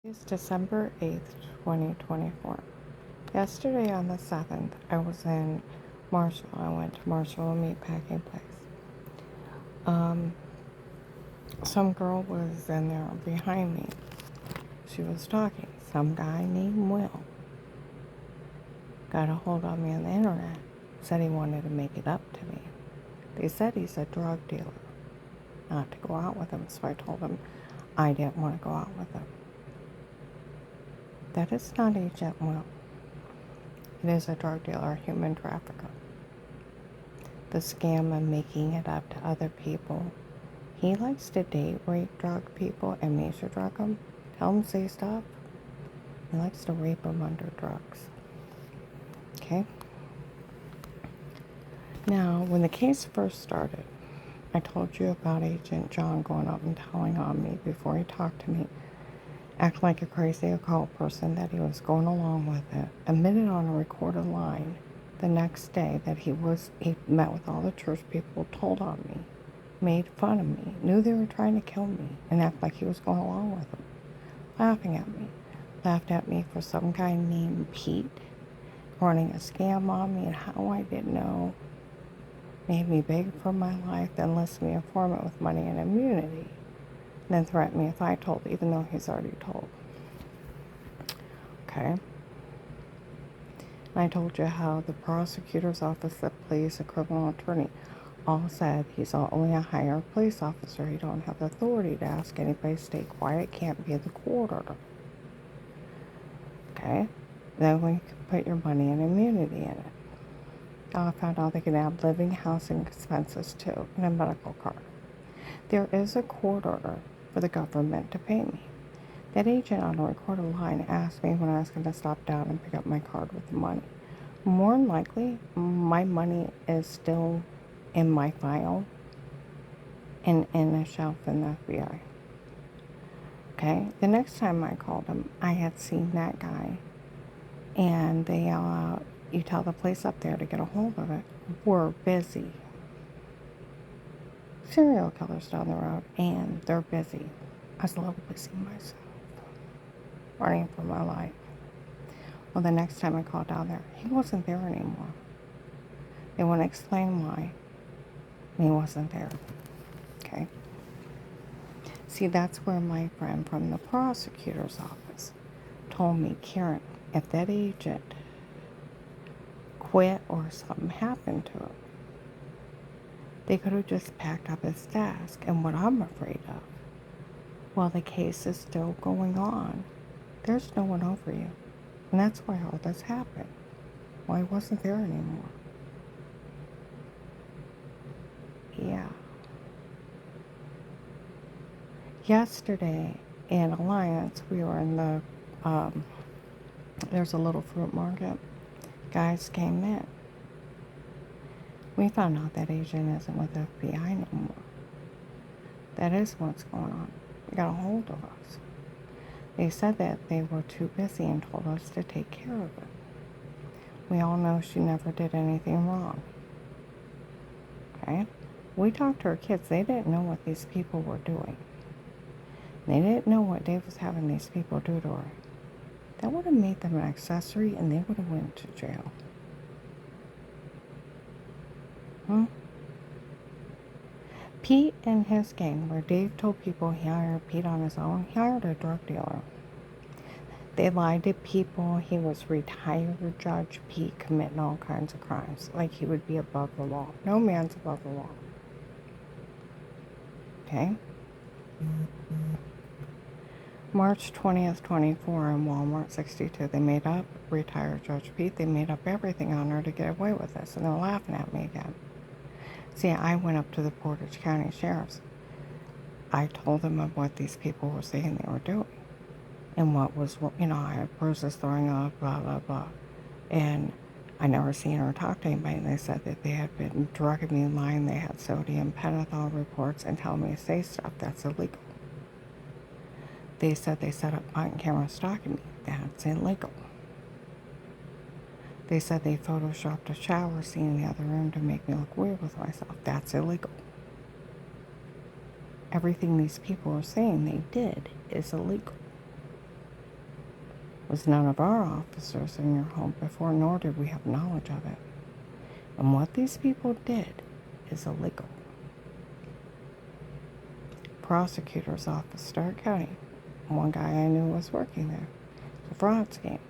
It's December 8th, 2024. Yesterday on the 7th, I was in Marshall. I went to Marshall Meatpacking Place. Um, some girl was in there behind me. She was talking. Some guy named Will got a hold of me on the internet. Said he wanted to make it up to me. They said he's a drug dealer. Not to go out with him, so I told him I didn't want to go out with him. That is not Agent Will. It is a drug dealer, a human trafficker. The scam of making it up to other people. He likes to date rape drug people, amnesia drug them, tell them say stuff. He likes to rape them under drugs. Okay? Now, when the case first started, I told you about Agent John going up and telling on me before he talked to me, acting like a crazy occult person that he was going along with it, admitted on a recorded line the next day that he met with all the church people, told on me, made fun of me, knew they were trying to kill me, and acted like he was going along with them, laughing at me. Laughed at me for some guy named Pete running a scam on me and how I didn't know. Made me beg for my life, then listed me informant with money and immunity. And then threatened me if I told, even though he's already told. Okay? I told you how the prosecutor's office that plays a criminal attorney all said he's only a hired police officer. He don't have the authority to ask anybody to stay quiet. Can't be the court order. Okay? Then we can put your money and immunity in it. I found out they can add living, housing expenses too, and a medical card. There is a court order for the government to pay me. That agent on a recorded line asked me when I was going to stop down and pick up my card with the money. More than likely, my money is still in my file and in a shelf in the FBI. Okay? The next time I called him, I had seen that guy, and they you tell the place up there to get a hold of it. We're busy. Serial killers down the road, and they're busy. I was a little busy myself, running for my life. Well, the next time I called down there, he wasn't there anymore. They wouldn't explain why. He wasn't there. Okay? See, that's where my friend from the prosecutor's office told me, Karen, if that agent quit or something happened to him, they could have just packed up his desk. And what I'm afraid of, while the case is still going on, there's no one over you. And that's why all this happened. Well, he wasn't there anymore. Yeah. Yesterday in Alliance, we were in the, there's a little fruit market. Guys came in. We found out that agent isn't with the FBI no more. That is what's going on. They got a hold of us. They said that they were too busy and told us to take care of it. We all know she never did anything wrong. Okay? We talked to her kids. They didn't know what these people were doing. They didn't know what Dave was having these people do to her. That would have made them an accessory and they would have went to jail. Pete and his gang, where Dave told people he hired Pete on his own, he hired a drug dealer. They lied to people. He was retired Judge Pete committing all kinds of crimes, like he would be above the law. No man's above the law. Okay? March 20th, 24 in Walmart 62, they made up retired Judge Pete. They made up everything on her to get away with this, and they're laughing at me again. See, I went up to the Portage County Sheriff's. I told them of what these people were saying they were doing. And what was, I had bruises throwing up, blah, blah, blah. And I never seen her talk to anybody. And they said that they had been drugging me, lying. They had sodium pentothal reports and telling me to say stuff that's illegal. They said they set up on-camera stalking me. That's illegal. They said they photoshopped a shower scene in the other room to make me look weird with myself. That's illegal. Everything these people are saying they did is illegal. was none of our officers in your home before, nor did we have knowledge of it. And what these people did is illegal. Prosecutor's office, Stark County. One guy I knew was working there. It's a fraud scheme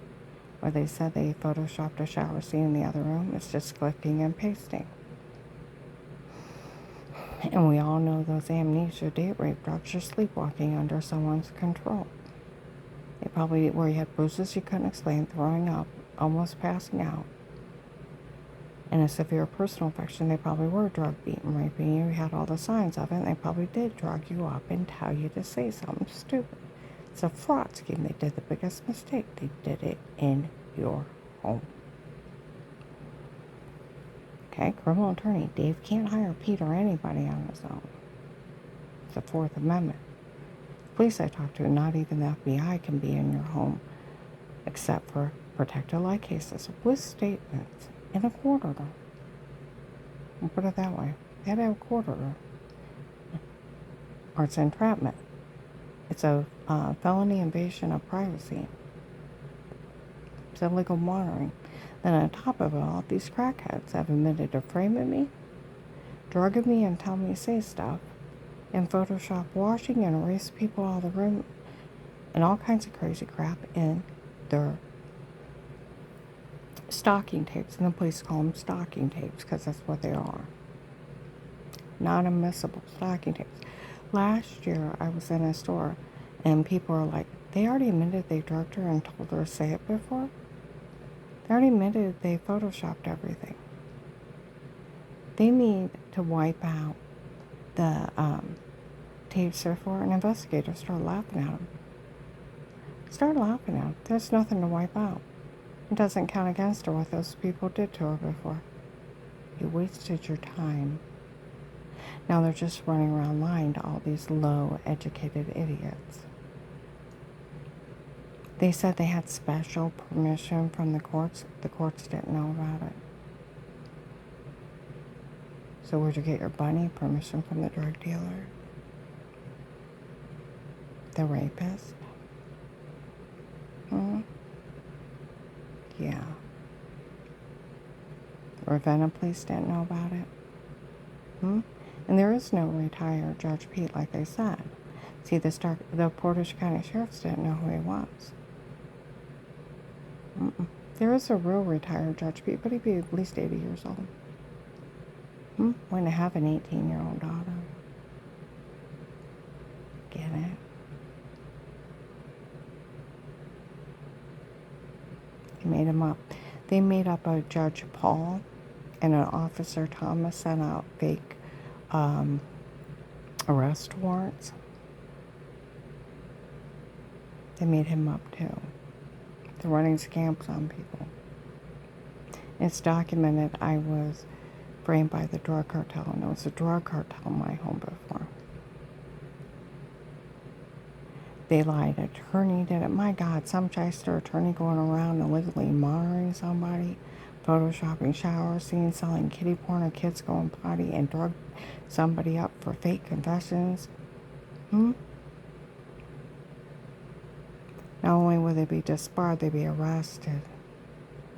where they said they photoshopped a shower scene in the other room. It's just clicking and pasting. And we all know those amnesia date rape drugs are sleepwalking under someone's control. They probably, where you had bruises you couldn't explain, throwing up, almost passing out, and a severe personal infection. They probably were drug beating, raping you. You had all the signs of it, and they probably did drug you up and tell you to say something stupid. It's a fraud scheme. They did the biggest mistake. They did it in your home. Okay, criminal attorney. Dave can't hire Pete or anybody on his own. It's the Fourth Amendment. The police I talked to, not even the FBI can be in your home except for protected like cases with statements in a court order. I'll put it that way. They had to have a court order. Or it's entrapment. It's a felony invasion of privacy. It's illegal monitoring. Then on top of it all, these crackheads have admitted to framing me, drugging me and telling me to say stuff, and Photoshop washing and erase people out of the room, and all kinds of crazy crap in their stalking tapes. And the police call them stalking tapes because that's what they are. Non-admissible stalking tapes. Last year, I was in a store, and people are like, they already admitted they drugged her and told her to say it before. They already admitted they photoshopped everything. They need to wipe out the tapes before, and investigators start laughing at them. Start laughing at them. There's nothing to wipe out. It doesn't count against her what those people did to her before. You wasted your time. Now they're just running around lying to all these low-educated idiots. They said they had special permission from the courts. The courts didn't know about it. So where'd you get your bunny permission from the drug dealer? The rapist? Yeah. Ravenna police didn't know about it? And there is no retired Judge Pete, like they said. See, the Portage County Sheriffs didn't know who he was. There is a real retired Judge Pete, but he'd be at least 80 years old. Wouldn't have an 18-year-old daughter. Get it? They made him up. They made up a Judge Paul and an Officer Thomas sent out fake arrest warrants. They made him up too. They're running scams on people. It's documented I was framed by the drug cartel, and it was a drug cartel in my home before. They lied. Attorney did it. My God, some shyster attorney going around illegally monitoring somebody, photoshopping shower scenes, selling kiddie porn of kids going potty, and drug somebody up for fake confessions. Not only would they be disbarred, they'd be arrested.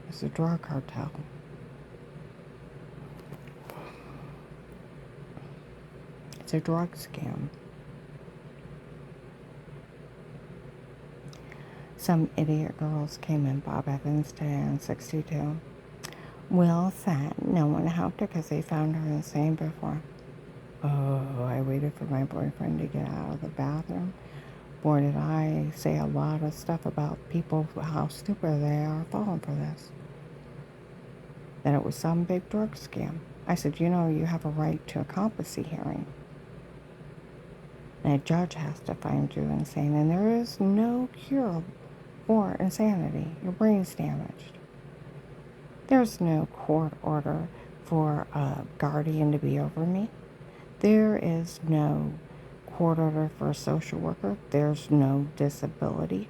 It's a drug cartel. It's a drug scam. Some idiot girls came in Bob Evans today on 62. Will said no one helped her because they found her insane before. Oh, I waited for my boyfriend to get out of the bathroom. Boy, did I say a lot of stuff about people, how stupid they are falling for this. That it was some big drug scam. I said, you know, you have a right to a competency hearing. And a judge has to find you insane. And there is no cure for insanity. Your brain's damaged. There's no court order for a guardian to be over me. There is no court order for a social worker. There's no disability.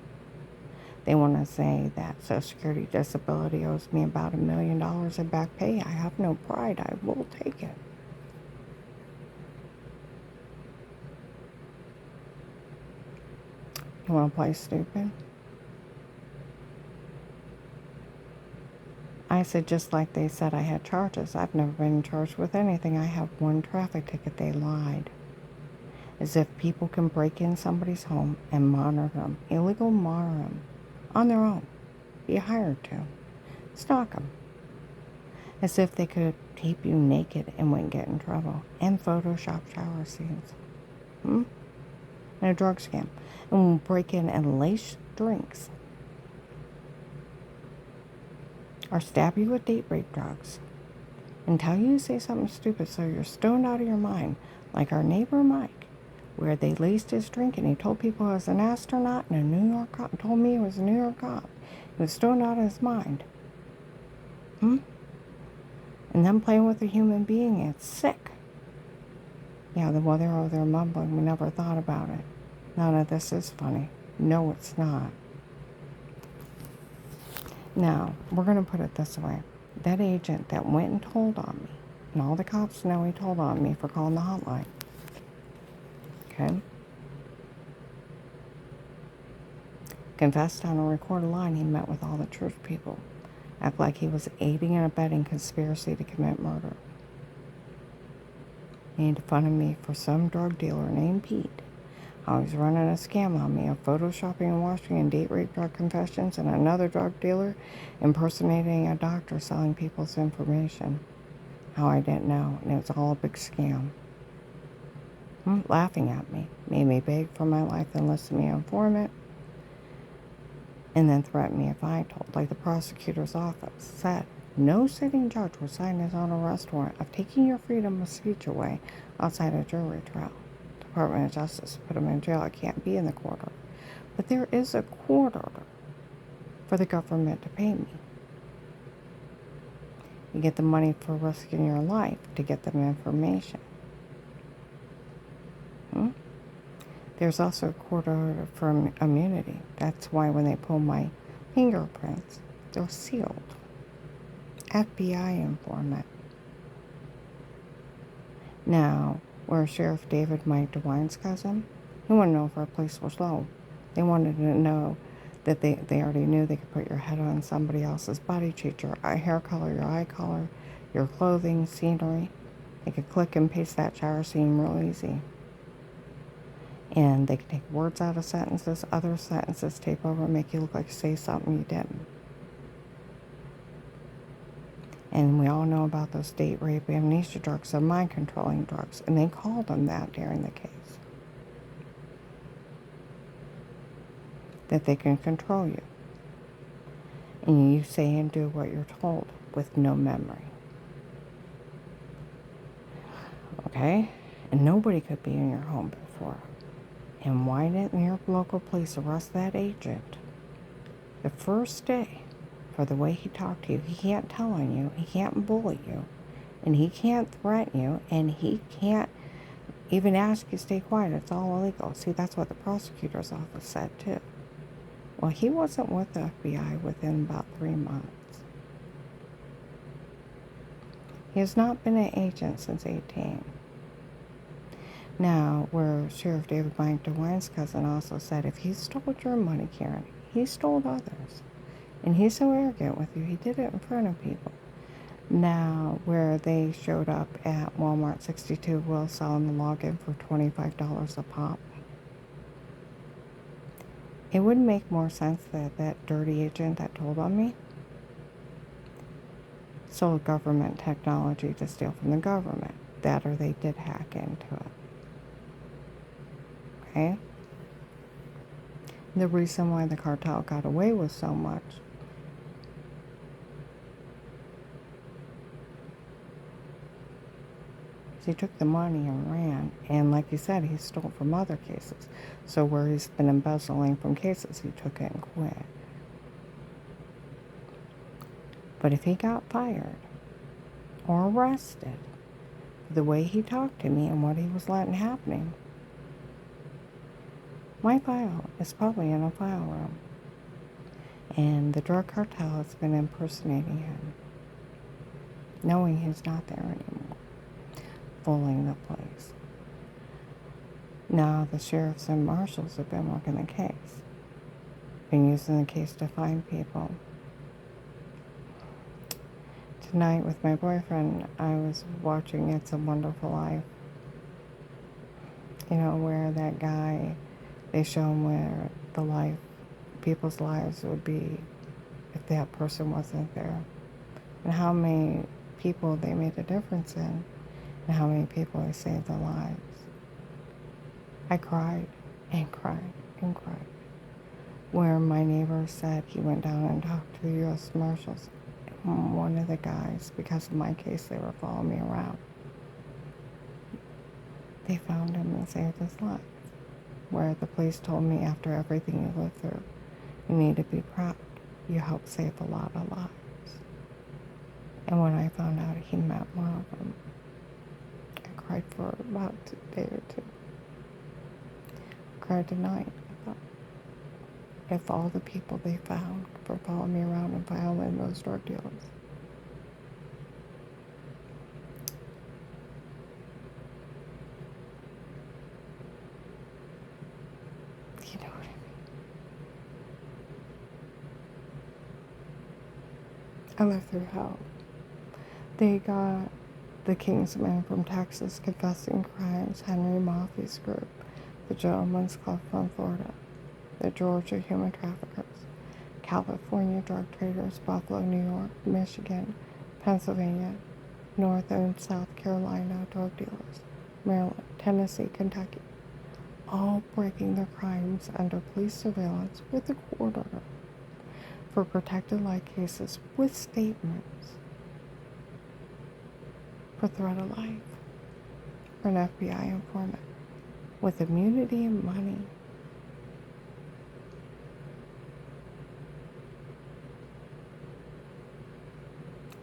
They want to say that Social Security disability owes me about $1 million in back pay. I have no pride. I will take it. You want to play stupid? I said, just like they said I had charges. I've never been charged with anything. I have one traffic ticket. They lied. As if people can break in somebody's home and monitor them, illegal monitor them, on their own, be hired to, stalk them. As if they could tape you naked and wouldn't get in trouble, and Photoshop shower scenes. And a drug scam. And we'll break in and lace drinks. Or stab you with date rape drugs. And tell you to say something stupid so you're stoned out of your mind. Like our neighbor Mike, where they laced his drink and he told people he was an astronaut and a New York cop. Told me he was a New York cop. He was stoned out of his mind. And then playing with a human being, it's sick. Yeah, well, they're over there mumbling. We never thought about it. None of this is funny. No, it's not. Now, we're going to put it this way. That agent that went and told on me, and all the cops know he told on me for calling the hotline. Okay? Confessed on a recorded line he met with all the church people. Act like he was aiding and abetting conspiracy to commit murder. He made fun of me for some drug dealer named Pete. How he's running a scam on me of photoshopping and washing and date rape drug confessions, and another drug dealer impersonating a doctor selling people's information. How I didn't know, and it was all a big scam. Laughing at me. Made me beg for my life, then listed me an informant, and then threatened me if I told. Like the prosecutor's office said, no sitting judge will sign his own arrest warrant of taking your freedom of speech away outside a jury trial. Department of Justice put him in jail. It can't be in the court order. But there is a court order for the government to pay me. You get the money for risking your life to get them information. There's also a court order for immunity. That's why when they pull my fingerprints, they're sealed. FBI informant. Now, where Sheriff David Mike DeWine's cousin, he wanted to know if our police was low. They wanted to know that they already knew they could put your head on somebody else's body, cheat your hair color, your eye color, your clothing, scenery. They could click and paste that shower scene real easy. And they could take words out of sentences, other sentences, tape over, make you look like you say something you didn't. And we all know about those date rape amnesia drugs, they're mind-controlling drugs. And they called them that during the case. That they can control you. And you say and do what you're told with no memory. Okay? And nobody could be in your home before. And why didn't your local police arrest that agent the first day for the way he talked to you? He can't tell on you, he can't bully you, and he can't threaten you, and he can't even ask you to stay quiet. It's all illegal. See, that's what the prosecutor's office said too. Well, he wasn't with the FBI within about 3 months. He has not been an agent since 18. Now, where Sheriff David Mike DeWine's cousin also said, if he stole your money, Karen, he stole others. And he's so arrogant with you, he did it in front of people. Now, where they showed up at Walmart 62 Will selling the login for $25 a pop. It would make more sense that that dirty agent that told on me sold government technology to steal from the government. That or they did hack into it. Okay? The reason why the cartel got away with so much is he took the money and ran. And like you said, he stole from other cases. So where he's been embezzling from cases, he took it and quit. But if he got fired or arrested for the way he talked to me and what he was letting happening, my file is probably in a file room. And the drug cartel has been impersonating him, knowing he's not there anymore, fooling the place. Now the sheriffs and marshals have been working the case, been using the case to find people. Tonight with my boyfriend, I was watching It's a Wonderful Life. You know, where that guy, they show him where people's lives would be if that person wasn't there. And how many people they made a difference in. And how many people they saved their lives. I cried and cried and cried. Where my neighbor said he went down and talked to the U.S. Marshals. One of the guys, because of my case, they were following me around. They found him and saved his life. Where the police told me after everything you lived through, you need to be proud. You helped save a lot of lives. And when I found out he met one of them, I cried for about a day or two. I cried tonight. I thought, if all the people they found for following me around and violating those drug dealers, you know what I mean? I lived through hell. They got the Kingsman from Texas confessing crimes, Henry Mafia's group, the Gentleman's Club from Florida, the Georgia human traffickers, California drug traders, Buffalo, New York, Michigan, Pennsylvania, North and South Carolina drug dealers, Maryland, Tennessee, Kentucky, all breaking their crimes under police surveillance with a court order for protected light cases with statements for threat of life for an FBI informant with immunity and money.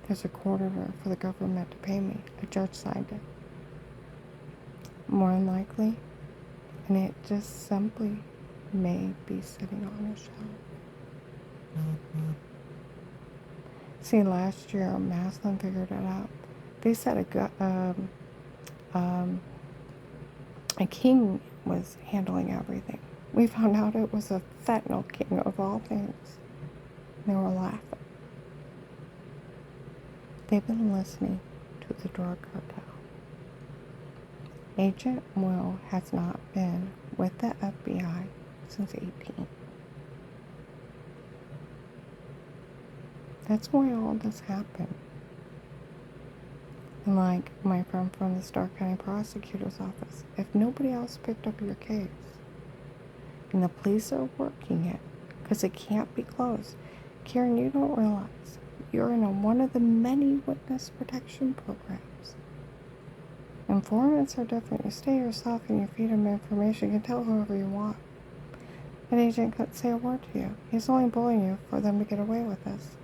There's a court order for the government to pay me. A judge signed it. More than likely, and it just simply may be sitting on a shelf. See, last year, Maslin figured it out. They said a king was handling everything. We found out it was a fentanyl king of all things. They were laughing. They've been listening to the drug cartel. Agent Will has not been with the FBI since 18. That's why all this happened. And like my friend from the Stark County Prosecutor's Office, if nobody else picked up your case, and the police are working it, because it can't be closed. Karen, you don't realize you're in one of the many witness protection programs. Informants are different. You stay yourself and you feed them information. You can tell whoever you want. An agent couldn't say a word to you. He's only bullying you for them to get away with this.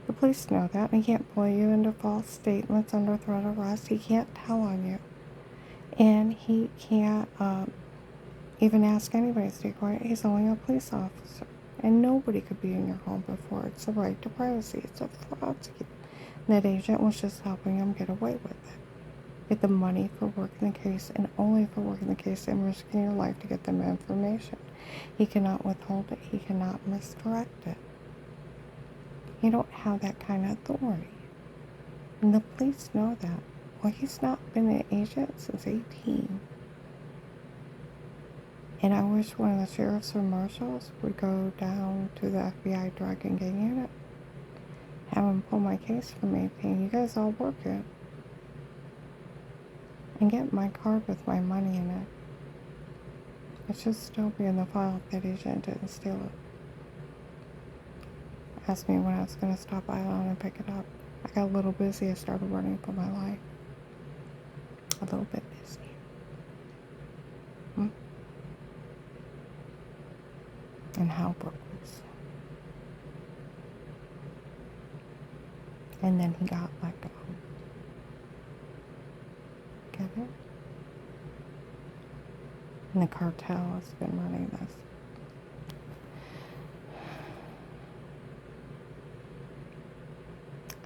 The police know that, and he can't bully you into false statements under threat of arrest. He can't tell on you. And he can't even ask anybody to stay quiet. He's only a police officer. And nobody could be in your home before. It's a right to privacy. It's a fraud to keep. And that agent was just helping him get away with it. Get the money for working the case, and only for working the case and risking your life to get them information. He cannot withhold it. He cannot misdirect it. You don't have that kind of authority. And the police know that. Well, he's not been an agent since 18. And I wish one of the sheriffs or marshals would go down to the FBI drug and gang unit. Have him pull my case from 18. You guys all work it. And get my card with my money in it. It should still be in the file if that agent didn't steal it. Asked me when I was going to stop by on and pick it up. I got a little busy. I started running for my life. A little bit busy. And how Brooklyn's. And then he got let go. Get it? And the cartel has been running this.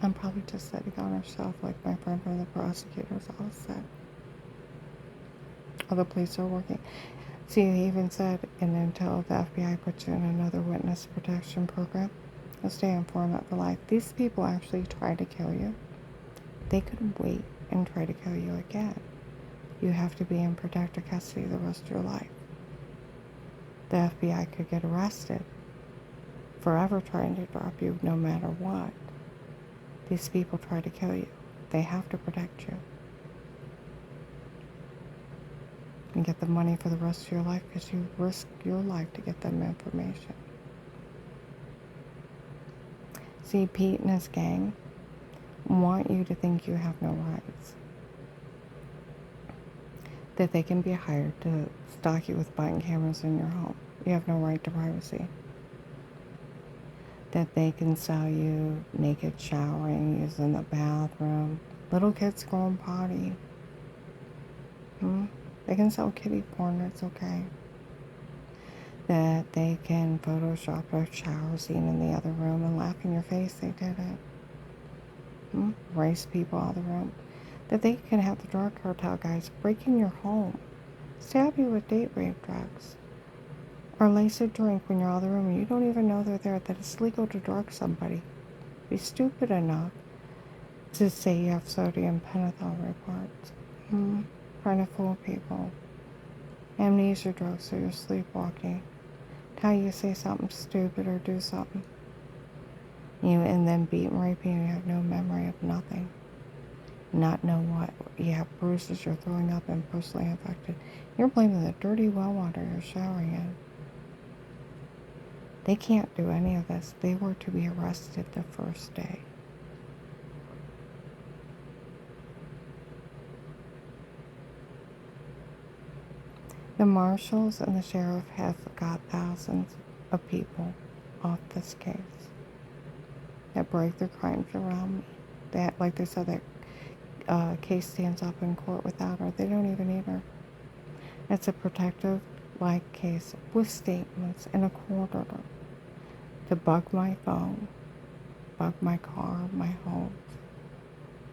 I'm probably just sitting on her shelf like my friend from the prosecutor's office said. All the police are working. See, he even said, and until the FBI puts you in another witness protection program, You'll stay informant for life. These people actually try to kill you. They could wait and try to kill you again. You have to be in protective custody the rest of your life. The FBI could get arrested forever trying to drop you no matter what. These people try to kill you. They have to protect you. And get the money for the rest of your life because you risk your life to get them information. See, Pete and his gang want you to think you have no rights. That they can be hired to stalk you with button cameras in your home. You have no right to privacy. That they can sell you naked showering, using the bathroom, little kids going potty. They can sell kiddie porn, it's okay. That they can Photoshop a shower scene in the other room and laugh in your face they did it. Race people out of the room. That they can have the drug cartel guys break in your home, stab you with date rape drugs, or lace a drink when you're out of the room and you don't even know they're there, that it's legal to drug somebody. Be stupid enough to say you have sodium pentothal reports. Trying to fool people. Amnesia drugs so you're sleepwalking. Tell you say something stupid or do something. And then beat and rape you and you have no memory of nothing. Not know what. You have bruises, you're throwing up and personally affected. You're blaming the dirty well water you're showering in. They can't do any of this. They were to be arrested the first day. The marshals and the sheriff have got thousands of people off this case that break their crimes around me. That, like they said, that case stands up in court without her. They don't even need her. It's a protective like case with statements in a court order to bug my phone, bug my car, my home.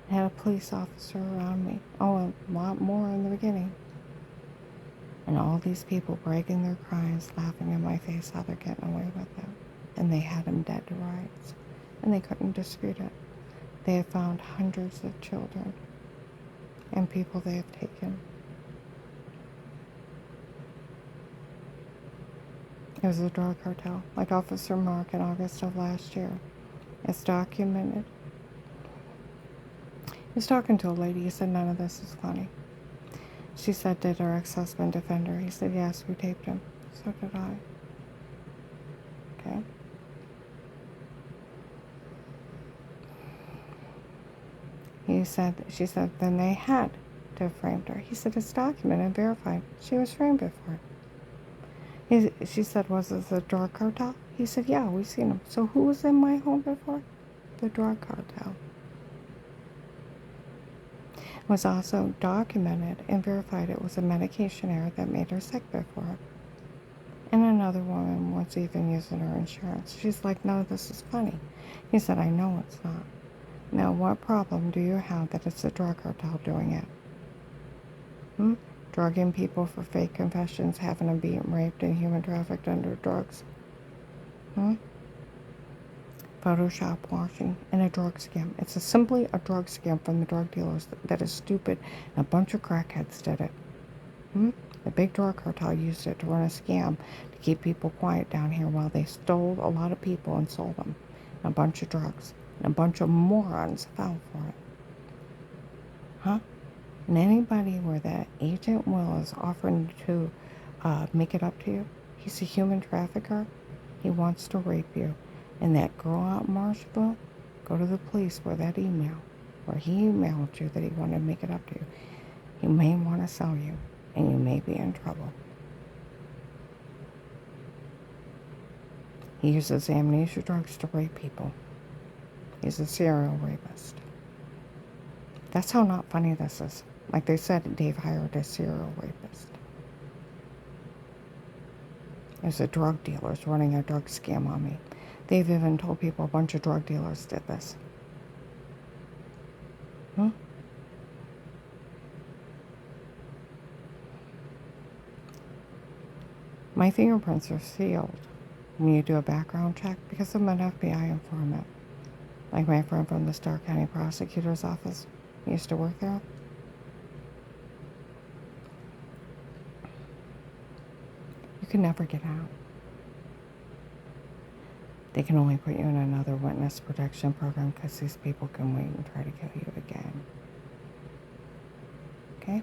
I had a police officer around me. Oh, a lot more in the beginning. And all these people breaking their crimes, laughing in my face how they're getting away with it. And they had him dead to rights. And they couldn't dispute it. They have found hundreds of children and people they have taken. It was a drug cartel, like Officer Mark in August of last year. It's documented. He was talking to a lady. He said, none of this is funny. She said, did her ex-husband defend her? He said, yes, we taped him. So did I. Okay. She said, then they had to have framed her. He said, it's documented and verified. She was framed before. She said, was it the drug cartel? He said, yeah, we've seen him. So who was in my home before? The drug cartel. It was also documented and verified it was a medication error that made her sick before. And another woman was even using her insurance. She's like, no, this is funny. He said, I know it's not. Now, what problem do you have that it's the drug cartel doing it? Drugging people for fake confessions, having them beaten, raped, and human trafficked under drugs? Photoshop washing and a drug scam. It's simply a drug scam from the drug dealers that is stupid. And a bunch of crackheads did it. The big drug cartel used it to run a scam to keep people quiet down here while they stole a lot of people and sold them. And a bunch of drugs. And a bunch of morons fell for it. And anybody where that Agent Will is offering to make it up to you, he's a human trafficker. He wants to rape you. And that girl out in Marshville, go to the police for that email where he emailed you that he wanted to make it up to you. He may want to sell you, and you may be in trouble. He uses amnesia drugs to rape people. He's a serial rapist. That's how not funny this is. Like they said, Dave hired a serial rapist. There's a drug dealers running a drug scam on me. They've even told people a bunch of drug dealers did this. My fingerprints are sealed. when you do a background check, because I'm an FBI informant. Like my friend from the Starr County Prosecutor's Office used to work there. You can never get out. They can only put you in another witness protection program because these people can wait and try to kill you again. Okay?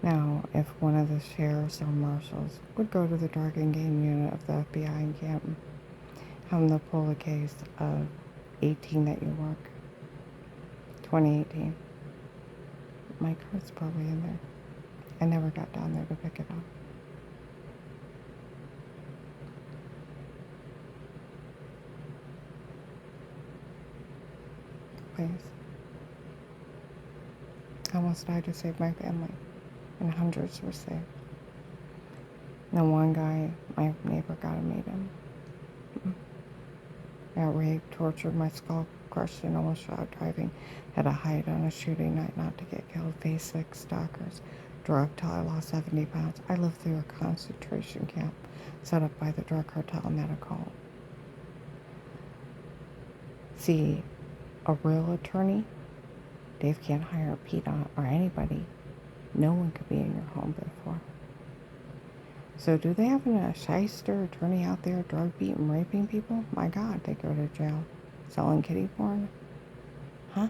Now, if one of the sheriffs or marshals would go to the drug and gang unit of the FBI in Canton, have them to pull a case of 18 that you work, 2018. My card's probably in there. I never got down there to pick it up. Please. I almost died to save my family, and hundreds were saved. And the one guy, my neighbor got to meet him. Got raped, tortured, my skull crushed, and almost shot driving. Had to hide on a shooting night not to get killed. Faced 6 stalkers. Drugged till I lost 70 pounds. I lived through a concentration camp set up by the drug cartel medical. See, a real attorney, Dave can't hire Pete or anybody. No one could be in your home before. So do they have a shyster attorney out there drug beating, raping people? My God, they go to jail. Selling kiddie porn? Huh?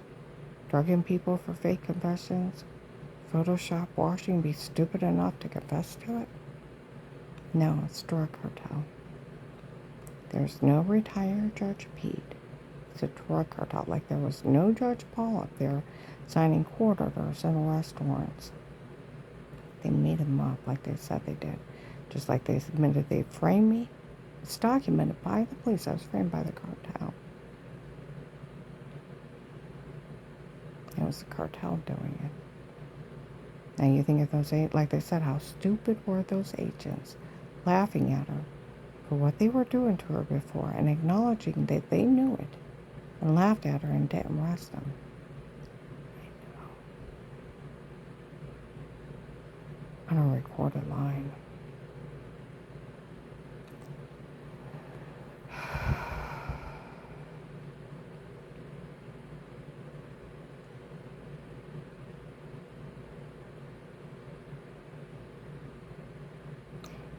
Drugging people for fake confessions? Photoshop washing? Be stupid enough to confess to it? No, it's drug cartel. There's no retired Judge Pete. It's a drug cartel. Like there was no Judge Paul up there signing court orders and arrest warrants. They made him up like they said they did. Just like they admitted they framed me. It's documented by the police. I was framed by the cartel. It was the cartel doing it. Now you think of those, like they said, how stupid were those agents laughing at her for what they were doing to her before and acknowledging that they knew it and laughed at her and didn't arrest them. I know. On a recorded line.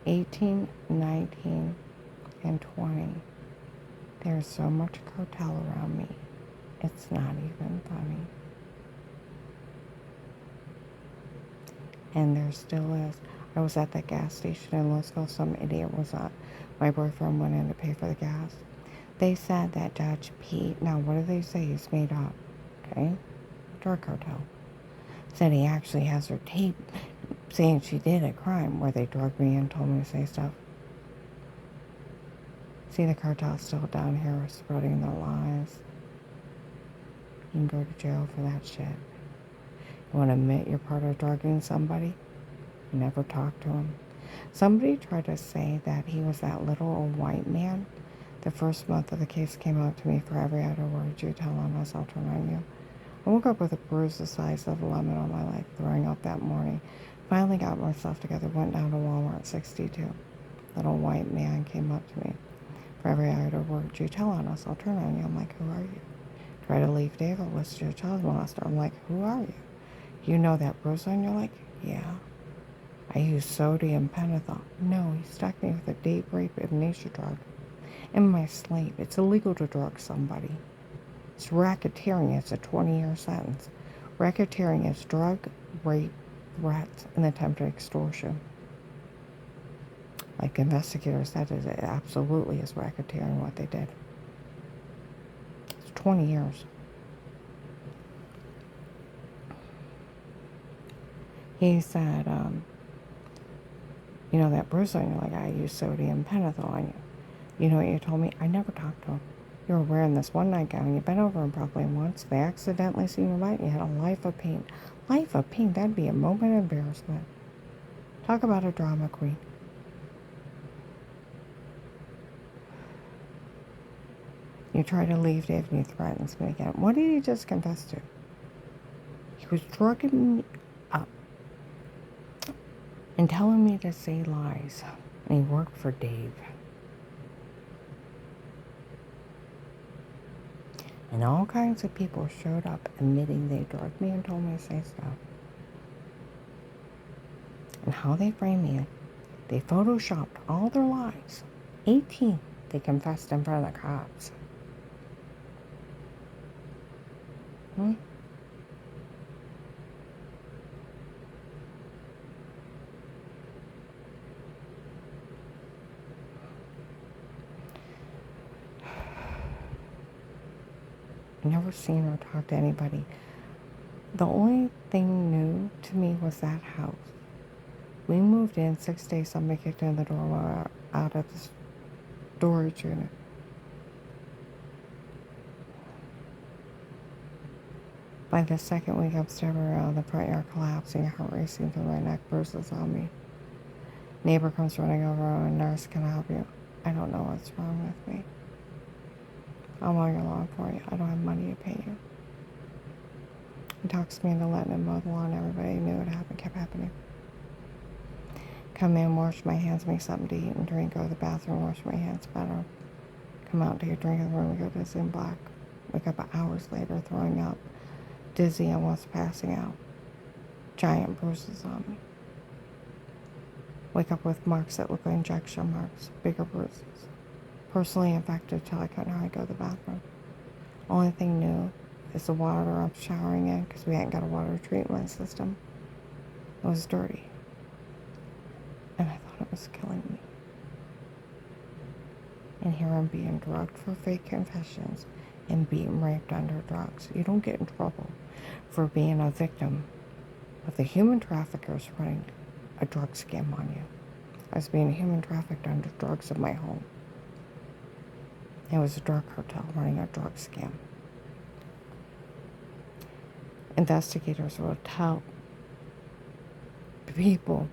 18, 19, and 20. There's so much cartel around me. It's not even funny. And there still is. I was at that gas station in Louisville. Some idiot was on. My boyfriend went in to pay for the gas. They said that Judge Pete, now what do they say? He's made up. Okay? Drug cartel. Said he actually has her tape saying she did a crime where they drugged me and told me to say stuff. See, the cartel's still down here spreading their lies. You can go to jail for that shit. You want to admit you're part of drugging somebody? You never talk to him. Somebody tried to say that he was that little old white man. The first month of the case came up to me for every other word you tell on us, I'll turn on you. I woke up with a bruise the size of a lemon on my leg, throwing up that morning. Finally got myself together, went down to Walmart 62. Little white man came up to me. For every other word you tell on us, I'll turn on you. I'm like, who are you? Try to leave Dave, I'll list you a child molester. I'm like, who are you? You know that bruise on your leg? Yeah. I use sodium pentothal. No, he stuck me with a date rape amnesia drug. In my sleep. It's illegal to drug somebody. It's racketeering. It's a 20-year sentence. Racketeering is drug, rape, threats, and attempted extortion. Like investigators said, it absolutely is racketeering what they did. It's 20 years. He said, you know that bruise on you, like I use sodium pentothal on you. You know what you told me? I never talked to him. You were wearing this one nightgown. You bent over him probably once. They accidentally seen your light and you had a life of pain. Life of pain? That'd be a moment of embarrassment. Talk about a drama queen. You try to leave Dave and he threatens me again. What did he just confess to? He was drugging me up and telling me to say lies. And he worked for Dave. And all kinds of people showed up admitting they drugged me and told me to say stuff. And how they framed me, they photoshopped all their lies. 18, they confessed in front of the cops. Hmm? Never seen or talked to anybody. The only thing new to me was that house. We moved in 6 days, somebody kicked in the door while we were out of the storage unit. By the second week, I'm staring around the front yard collapsing, heart racing through my neck, bruises on me. Neighbor comes running over, a nurse, can I help you? I don't know what's wrong with me. I'll mow your lawn for you. I don't have money to pay you. He talks me into letting him mow the lawn. Everybody knew it happened, kept happening. Come in, wash my hands, make something to eat and drink, go to the bathroom, wash my hands better. Come out, take a drink in the room, go dizzy and black. Wake up hours later, throwing up, dizzy, almost passing out. Giant bruises on me. Wake up with marks that look like injection marks, bigger bruises. Personally infected till I couldn't hardly go to the bathroom. Only thing new is the water I'm showering in, because we hadn't got a water treatment system. It was dirty. And I thought it was killing me. And here I'm being drugged for fake confessions and being raped under drugs. You don't get in trouble for being a victim of the human traffickers running a drug scam on you. I was being human trafficked under drugs in my home. It was a drug cartel running a drug scam. Investigators will tell people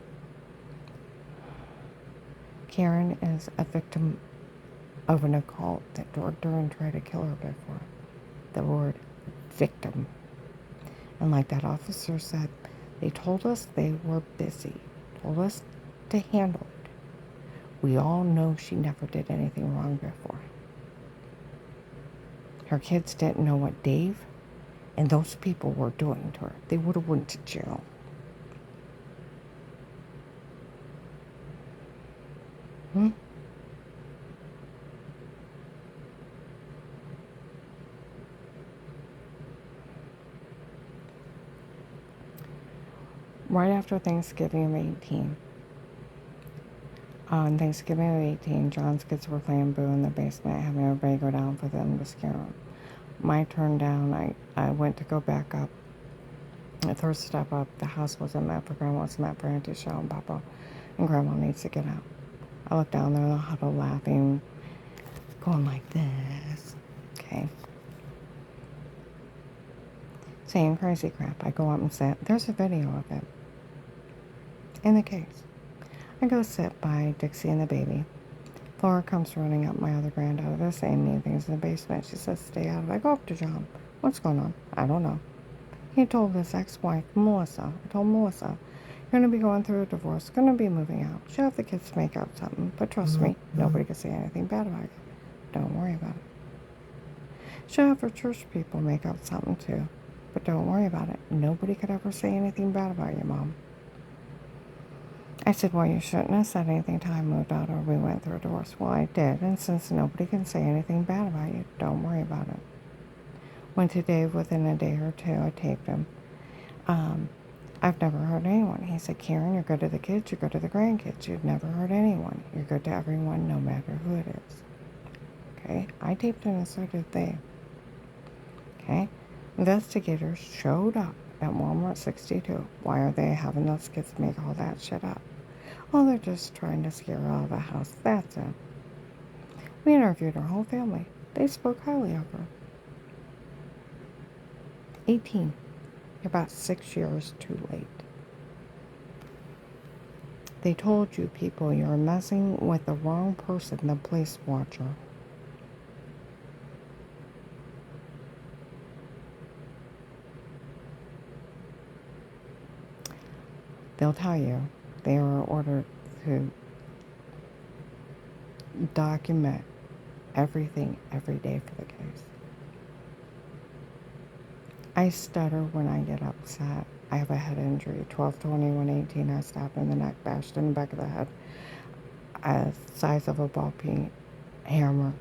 Karen is a victim of an occult that drugged her and tried to kill her before. The word victim. And like that officer said, they told us they were busy, told us to handle it. We all know she never did anything wrong before. Her kids didn't know what Dave and those people were doing to her. They would have went to jail. Right after Thanksgiving of 18, on Thanksgiving of 18, John's kids were playing Boo in the basement, having everybody go down for them to scare them. My turn down, I went to go back up. The third step up, the house wasn't meant for Grandma, it's meant for Auntie Shell and Papa, and Grandma needs to get out. I look down there in the huddle laughing, going like this, okay? Saying crazy crap. I go up and sit. There's a video of it in the case. I go sit by Dixie and the baby. Laura comes running up, my other granddaughter, saying mean things in the basement. She says, stay out of it. I go up to John. What's going on? I don't know. He told his ex-wife, Melissa. I told Melissa, you're going to be going through a divorce, going to be moving out. She'll have the kids make up something. But trust me, nobody can say anything bad about it. Don't worry about it. She'll have her church people make up something too. But don't worry about it. Nobody could ever say anything bad about your mom. I said, well, you shouldn't have said anything till I moved out or we went through a divorce. Well, I did, and since nobody can say anything bad about you, don't worry about it. Went to Dave within a day or two. I taped him. I've never hurt anyone. He said, Karen, you're good to the kids, you're good to the grandkids. You've never hurt anyone. You're good to everyone, no matter who it is. Okay? I taped him and so did they. Okay? Investigators showed up at Walmart 62. Why are they having those kids make all that shit up? Oh, they're just trying to scare her out of the house. That's it. We interviewed her whole family. They spoke highly of her. 18. You're about 6 years too late. They told you people you're messing with the wrong person, the police watcher. They'll tell you they are ordered to document everything every day for the case. I stutter when I get upset. I have a head injury, 12/21/18. I stabbed in the neck, bashed in the back of the head, a size of a ball peen hammer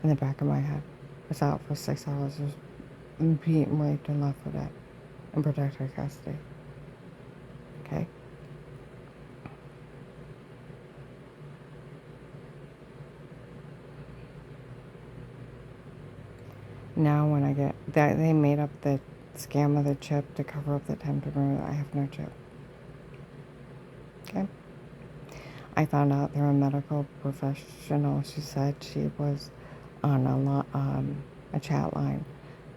in the back of my head. Was out for 6 hours. Was beaten, raped, and left for dead in protective custody. Okay? Now when I get that, they made up the scam of the chip to cover up the attempted murder. I have no chip. Okay? I found out they're a medical professional. She said she was on a chat line.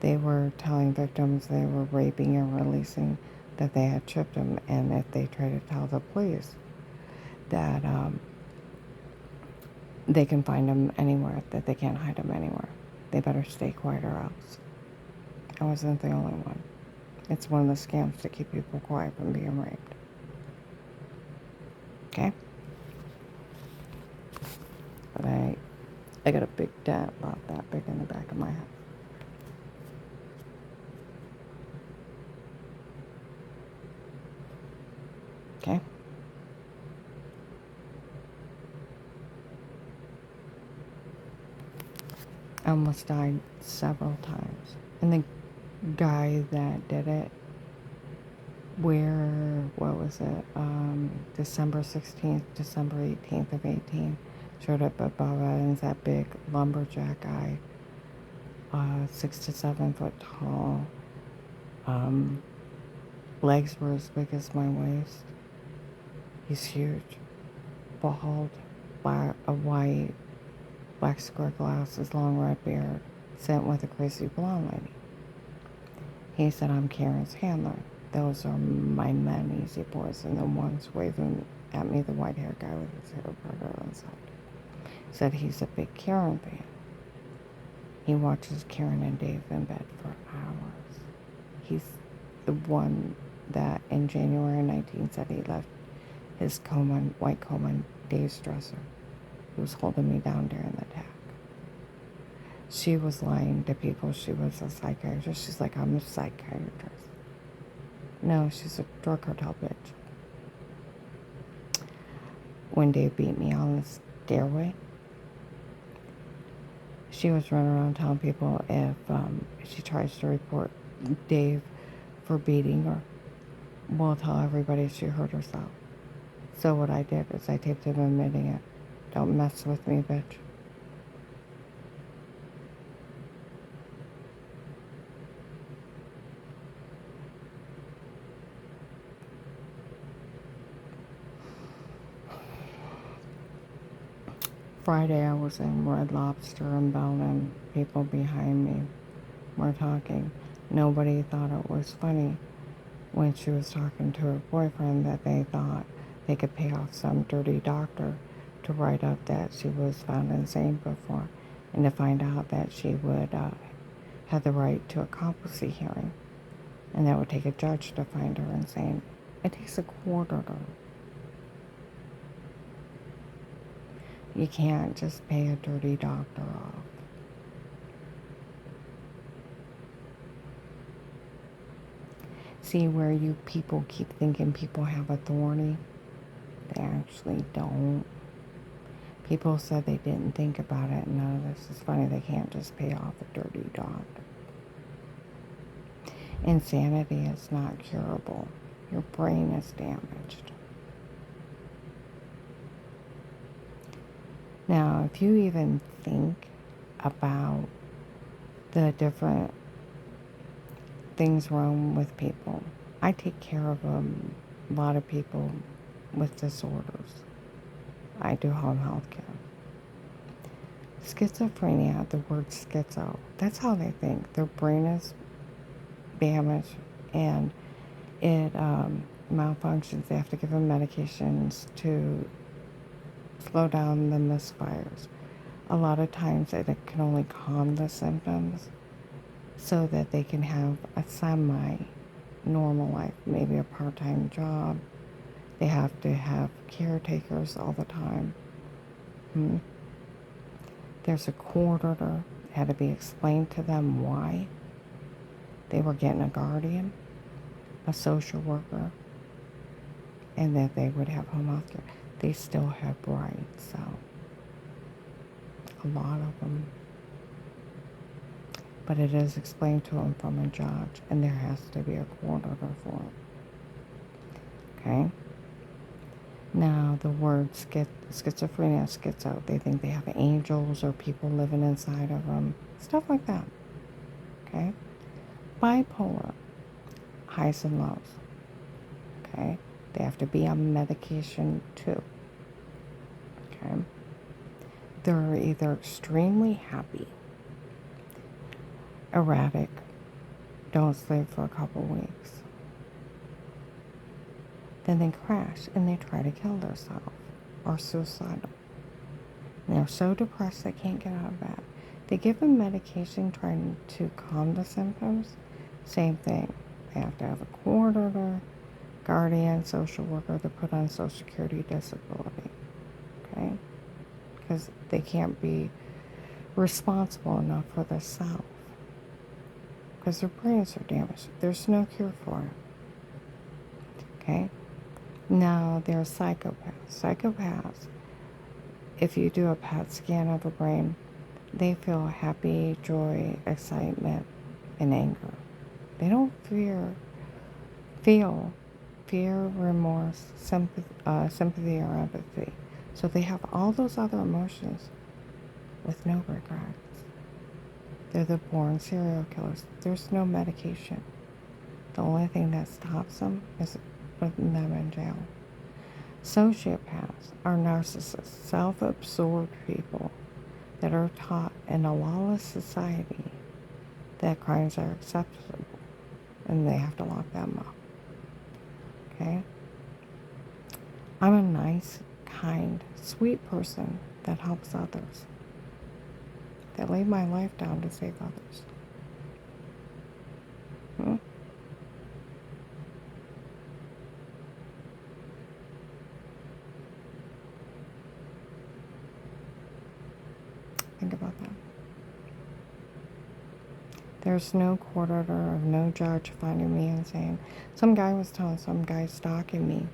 They were telling victims they were raping and releasing that they had chipped them, and if they try to tell the police that they can find them anywhere, that they can't hide them anywhere. They better stay quiet or else. I wasn't the only one. It's one of the scams to keep people quiet from being raped. Okay? But I got a big dent about that big in the back of my head. Okay? I almost died several times. And the guy that did it, what was it, December 16th, December 18th of 18, showed up at Bob Evans, that big lumberjack guy, 6 to 7 foot tall, legs were as big as my waist. He's huge, bald, white, black square glasses, long red beard, sent with a crazy blonde lady. He said, I'm Karen's handler. Those are my men, easy boys, and the ones waving at me, the white-haired guy with his hair parted on the side. Said he's a big Karen fan. He watches Karen and Dave in bed for hours. He's the one that in January 19 said he left his white Coleman Dave's dresser. He was holding me down during the attack. She was lying to people she was a psychiatrist. She's like, I'm a psychiatrist. No, she's a drug cartel bitch. When Dave beat me on the stairway, she was running around telling people if she tries to report Dave for beating her, we'll tell everybody she hurt herself. So what I did is I taped him admitting it. Don't mess with me, bitch. Friday I was in Red Lobster in Belden. People behind me were talking. Nobody thought it was funny when she was talking to her boyfriend that they thought they could pay off some dirty doctor to write up that she was found insane before and to find out that she would have the right to a competency hearing and that would take a judge to find her insane. It takes a quarter to. You can't just pay a dirty doctor off. See where you people keep thinking people have authority? They actually don't. People said they didn't think about it. None of this is funny. They can't just pay off a dirty doctor. Insanity is not curable. Your brain is damaged. Now, if you even think about the different things wrong with people, I take care of a lot of people with disorders. I do home health care. Schizophrenia, the word schizo, that's how they think. Their brain is damaged and it malfunctions. They have to give them medications to slow down the misfires. A lot of times it can only calm the symptoms so that they can have a semi-normal life, maybe a part-time job. They have to have caretakers all the time. There's a court order. It had to be explained to them why they were getting a guardian, a social worker, and that they would have home health care. They still have rights, so a lot of them. But it is explained to them from a judge, and there has to be a court order for it. Okay? Now, the word schizophrenia, schizo, they think they have angels or people living inside of them. Stuff like that. Okay? Bipolar, highs and lows. Okay? They have to be on medication too. Okay? They're either extremely happy, erratic, don't sleep for a couple weeks. Then they crash and they try to kill themselves or suicidal. And they're so depressed they can't get out of bed. They give them medication trying to calm the symptoms. Same thing. They have to have a court order, guardian, social worker to put on Social Security disability. Okay? Because they can't be responsible enough for themselves. Because their brains are damaged. There's no cure for it. Okay? Now, there are psychopaths. Psychopaths, if you do a PET scan of the brain, they feel happy, joy, excitement, and anger. They don't feel fear, remorse, sympathy, or empathy. So they have all those other emotions with no regrets. They're the born serial killers. There's no medication. The only thing that stops them is putting them in jail. Sociopaths are narcissists, self-absorbed people that are taught in a lawless society that crimes are acceptable, and they have to lock them up. Okay? I'm a nice, kind, sweet person that helps others, that laid my life down to save others. Think about that. There's no court order or no judge finding me insane. Some guy was telling some guy stalking me.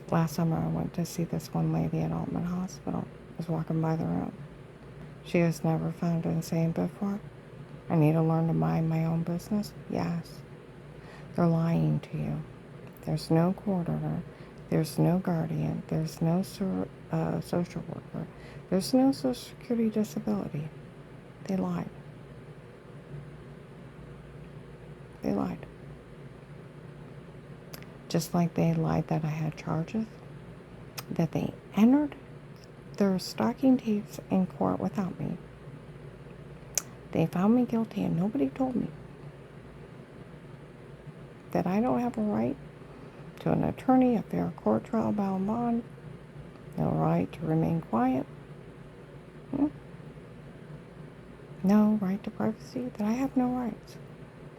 Last summer I went to see this one lady at Altman Hospital. I was walking by the room. She was never found insane before. I need to learn to mind my own business? Yes. They're lying to you. There's no court order. There's no guardian. There's no social worker. There's no Social Security disability. They lied. They lied. Just like they lied that I had charges, that they entered their stalking tapes in court without me. They found me guilty and nobody told me that I don't have a right to an attorney, a fair court trial, bail and bond, no right to remain quiet, no right to privacy, that I have no rights.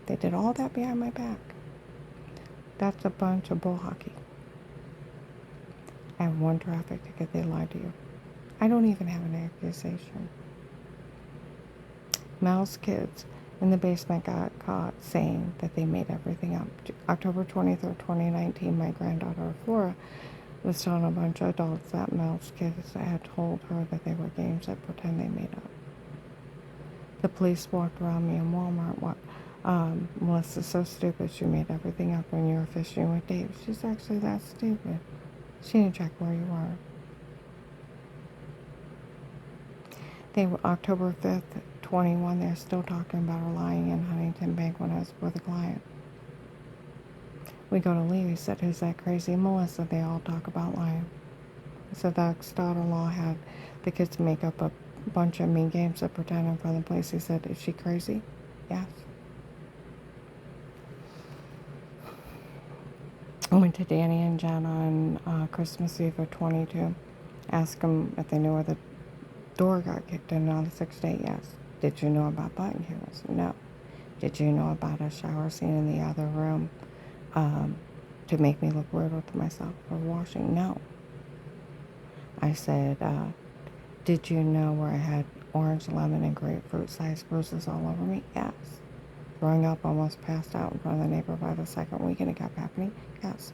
They did all that behind my back. That's a bunch of bull hockey. I have one traffic ticket, they lied to you. I don't even have an accusation. Mel's kids in the basement got caught saying that they made everything up. October 23rd, 2019, my granddaughter, Flora, was telling a bunch of adults that Mel's kids had told her that they were games that pretend they made up. The police walked around me in Walmart. Melissa's so stupid, she made everything up when you were fishing with Dave. She's actually that stupid. She didn't check where you were. They were October 5th, 21. They're still talking about her lying in Huntington Bank when I was with a client. We go to leave. He said, "Who's that crazy Melissa?" They all talk about lying. So the ex-daughter-in-law had the kids make up a bunch of mean games to pretend in front of the police. He said, "Is she crazy?" Yes. I went to Danny and Jen on Christmas Eve of 22. Asked them if they knew where the door got kicked in on the 6th day. Yes. Did you know about button cameras? No. Did you know about a shower scene in the other room to make me look weird with myself for washing? No. I said, Did you know where I had orange, lemon, and grapefruit sized bruises all over me? Yes. Throwing up, almost passed out in front of the neighbor by the second weekend it kept happening? Yes.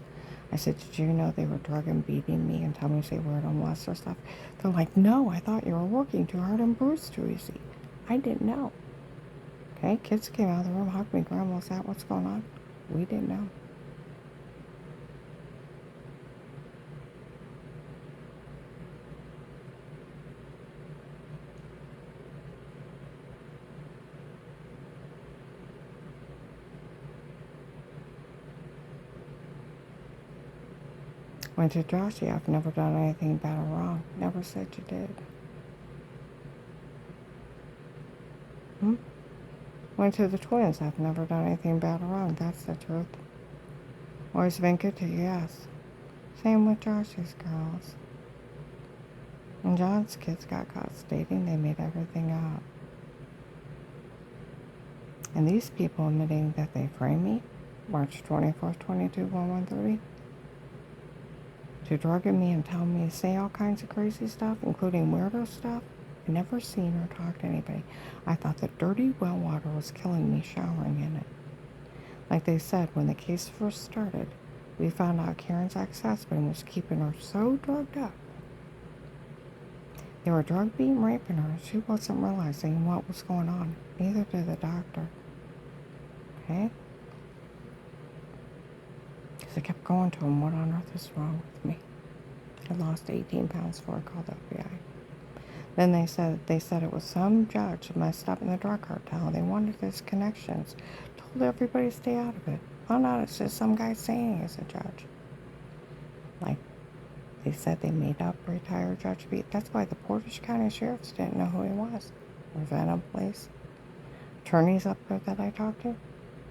I said, did you know they were drug and beating me and telling me to say word on Lester stuff? They're like, no, I thought you were working too hard and bruised too easy. I didn't know. Okay, kids came out of the room, hugged me. Grandma, was that what's going on? We didn't know. Went to Joshy, I've never done anything bad or wrong. Never said you did. Hmm? Went to the twins, I've never done anything bad or wrong. That's the truth. Always been good to you, yes. Same with Joshy's girls. And John's kids got caught stating they made everything up. And these people admitting that they framed me, March 24th, 22, 1:30, to drugging me and telling me to say all kinds of crazy stuff, including weirdo stuff. I never seen or talked to anybody. I thought the dirty well water was killing me showering in it. Like they said, when the case first started, we found out Karen's ex-husband was keeping her so drugged up. They were drug beating, raping her. She wasn't realizing what was going on. Neither did the doctor. Okay? Because I kept going to him, what on earth is wrong with me? I lost 18 pounds before I called the FBI. Then they said it was some judge messed up in the drug cartel. They wanted his connections. Told everybody to stay out of it. Found out it's just some guy saying he's a judge. Like, they said they made up retired Judge Beat. That's why the Portage County Sheriffs didn't know who he was. Ravenna Police. Attorneys up there that I talked to,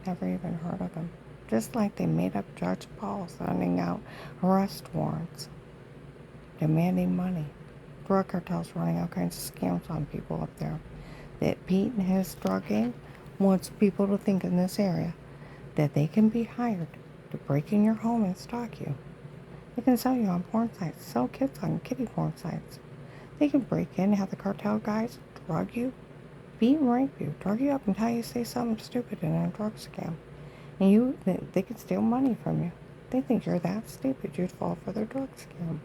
never even heard of him. Just like they made up Judge Paul sending out arrest warrants, demanding money. Drug cartels running all kinds of scams on people up there. That Pete and his drug gang wants people to think in this area that they can be hired to break in your home and stalk you. They can sell you on porn sites, sell kids on kiddie porn sites. They can break in, have the cartel guys drug you, beat and rape you, drug you up and tell you to say something stupid in a drug scam. And they can steal money from you. They think you're that stupid you'd fall for their drug scam.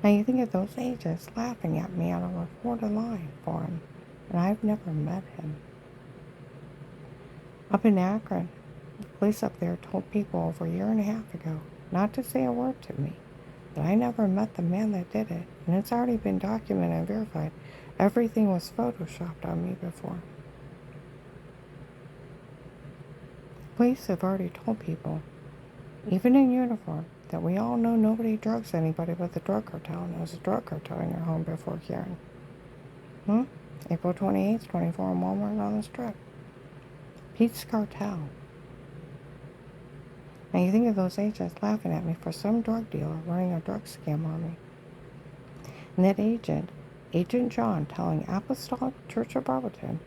Now you think of those agents laughing at me on a reported line for him, and I've never met him. Up in Akron, the police up there told people over a year and a half ago not to say a word to me, that I never met the man that did it, and it's already been documented and verified. Everything was photoshopped on me before. Police have already told people, even in uniform, that we all know nobody drugs anybody but the drug cartel, and there was a drug cartel in your home before Karen. April 28th, 24 in Walmart on the Strip. Pete's Cartel. Now you think of those agents laughing at me for some drug dealer running a drug scam on me. And that Agent John, telling Apostolic Church of Barberton,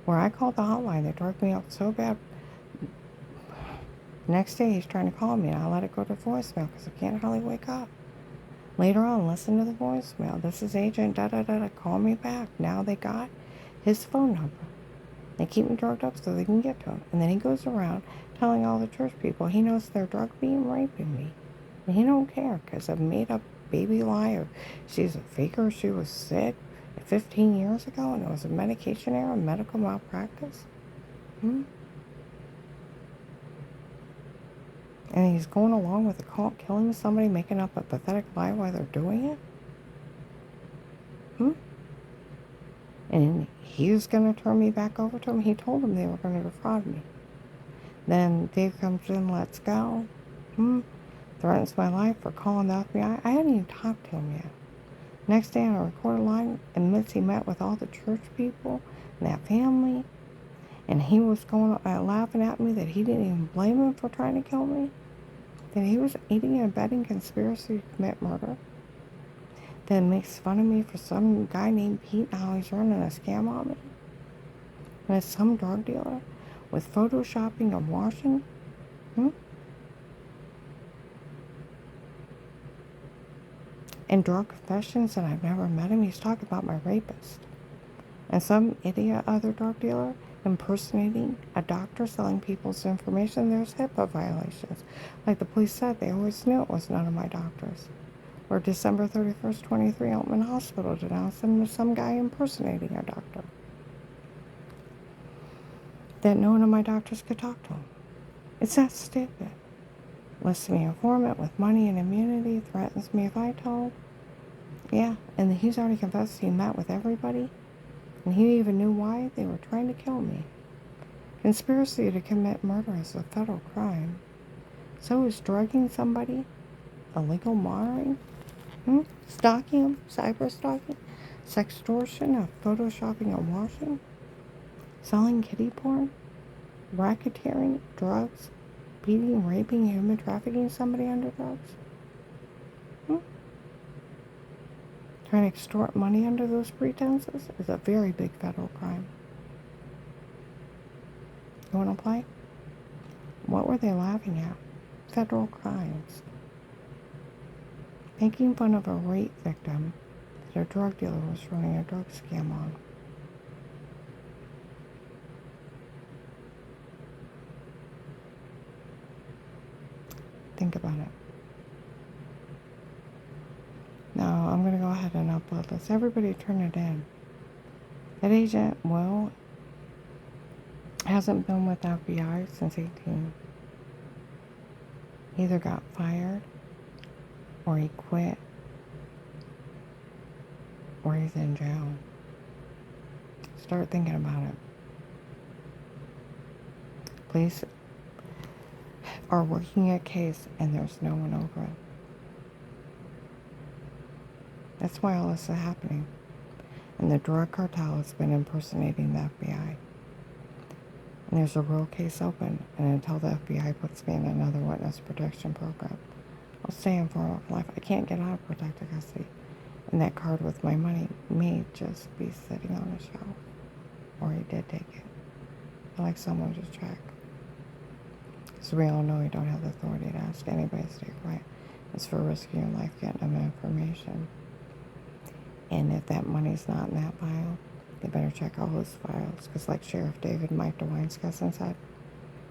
where I called the hotline, they drugged me up so bad. Next day he's trying to call me and I let it go to voicemail because I can't hardly wake up. Later on, listen to the voicemail. This is Agent da-da-da-da, call me back. Now they got his phone number. They keep me drugged up so they can get to him. And then he goes around telling all the church people he knows they're drug being raping me. And he don't care because I've made up baby lie of she's a faker, she was sick 15 years ago and it was a medication error, medical malpractice. And he's going along with the cult, killing somebody, making up a pathetic lie while they're doing it? And he was going to turn me back over to him. He told them they were going to defraud me. Then Dave comes in, let's go. Threatens my life for calling the FBI. I hadn't even talked to him yet. Next day on a recorded line, admits he met with all the church people and that family. And he was going laughing at me that he didn't even blame him for trying to kill me. That he was aiding and abetting conspiracy to commit murder. Then makes fun of me for some guy named Pete and how he's running a scam on me. And it's some drug dealer with photoshopping and washing. In drug confessions, and I've never met him, he's talking about my rapist. And some idiot other drug dealer impersonating a doctor selling people's information. There's HIPAA violations. Like the police said, they always knew it was none of my doctors. Or December 31st, 23, Altman Hospital denounced them as some guy impersonating a doctor. That none of my doctors could talk to him. It's that stupid. Lists me informant with money and immunity, threatens me if I told. Yeah, and he's already confessed he met with everybody. And he even knew why they were trying to kill me. Conspiracy to commit murder is a federal crime. So is drugging somebody illegal monitoring? Stalking them? Cyber stalking? Sextortion, photoshopping and washing? Selling kiddie porn? Racketeering? Drugs? Beating, raping, human trafficking somebody under drugs? Trying to extort money under those pretenses is a very big federal crime. You want to play? What were they laughing at? Federal crimes. Making fun of a rape victim that a drug dealer was running a drug scam on. Think about it. Now, I'm going to go ahead and upload this. Everybody turn it in. That agent, well, hasn't been with FBI since 18. He either got fired, or he quit, or he's in jail. Start thinking about it. Police are working a case and there's no one over it. That's why all this is happening. And the drug cartel has been impersonating the FBI. And there's a real case open, and until the FBI puts me in another witness protection program, I'll stay in for life. I can't get out of protected custody. And that card with my money may just be sitting on a shelf. Or he did take it. I'd like someone to check. So we all know we don't have the authority to ask anybody to stay quiet. It's for risking your life getting them information. And if that money's not in that file, they better check all his files. Because like Sheriff David Mike DeWinescusin said,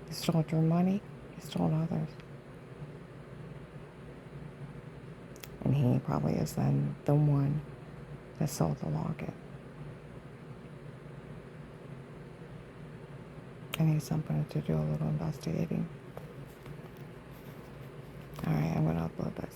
he stole your money, he stole others. And he probably is then the one that sold the locket. I need somebody to do a little investigating. Alright, I'm going to upload this.